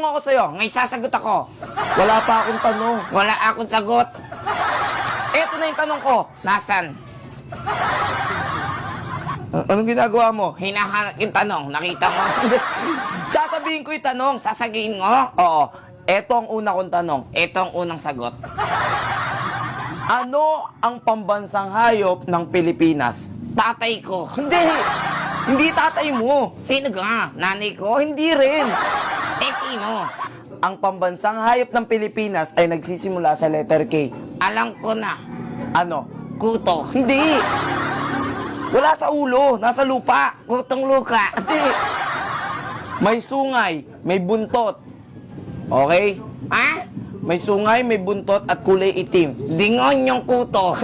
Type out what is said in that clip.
tanong ako sa'yo. Ngayon sasagot ako. Wala pa akong tanong. Wala akong sagot. Eto na yung tanong ko. Nasaan? Anong ginagawa mo? Hinahanap yung tanong. Nakita mo? Sasabihin ko yung tanong. Sasagihin mo? Oo. Eto ang una kong tanong. Eto ang unang sagot. Ano ang pambansang hayop ng Pilipinas? Tatay ko. Hindi. Hindi tatay mo. Sino ka? Nanay ko? Hindi rin. Eh, sino? Ang pambansang hayop ng Pilipinas ay nagsisimula sa letter K. Alam ko na. Ano? Kuto. Hindi. Wala sa ulo. Nasa lupa. Kutong luka. Hindi. May sungay. May buntot. Okay? Ha? May sungay, may buntot at kulay itim. Dingon yung kuto.